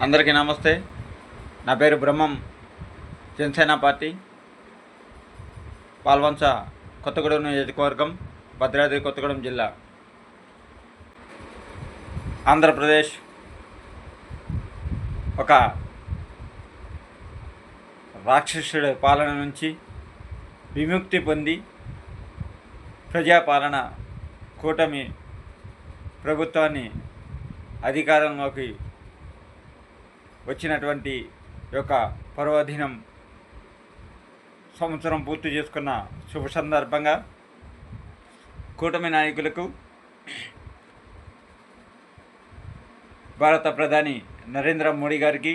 అందరికీ నమస్తే. నా పేరు బ్రహ్మం. జనసేన పార్టీ పాల్వంచ కొత్తగూడెం నియోజకవర్గం, భద్రాద్రి కొత్తగూడెం జిల్లా, ఆంధ్రప్రదేశ్ ఒక రాక్షసుడి పాలన నుంచి విముక్తి పొంది ప్రజాపాలన కూటమి ప్రభుత్వాన్ని అధికారంలోకి వచ్చినటువంటి యొక్క పర్వదినం సంవత్సరం పూర్తి చేసుకున్న శుభ సందర్భంగా కూటమి నాయకులకు, భారత ప్రధాని నరేంద్ర మోడీ గారికి,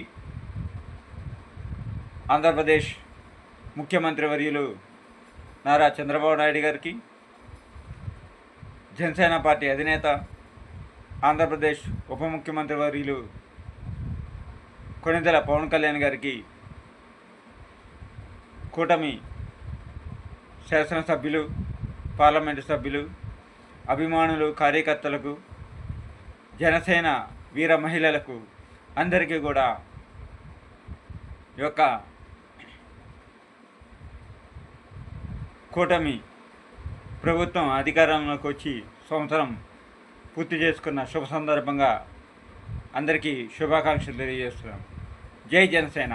ఆంధ్రప్రదేశ్ ముఖ్యమంత్రి వర్యులు నారా చంద్రబాబు నాయుడు గారికి, జనసేన పార్టీ అధినేత ఆంధ్రప్రదేశ్ ఉప ముఖ్యమంత్రి వర్యులు కొణిదెల పవన్ కళ్యాణ్ గారికి, కూటమి శాసనసభ్యులు, పార్లమెంటు సభ్యులు, అభిమానులు, కార్యకర్తలకు, జనసేన వీర మహిళలకు అందరికీ కూడా ఈ యొక్క కూటమి ప్రభుత్వం అధికారంలోకి వచ్చి సంవత్సరం పూర్తి చేసుకున్న శుభ సందర్భంగా అందరికీ శుభాకాంక్షలు తెలియజేస్తున్నాం. జై జనసేన.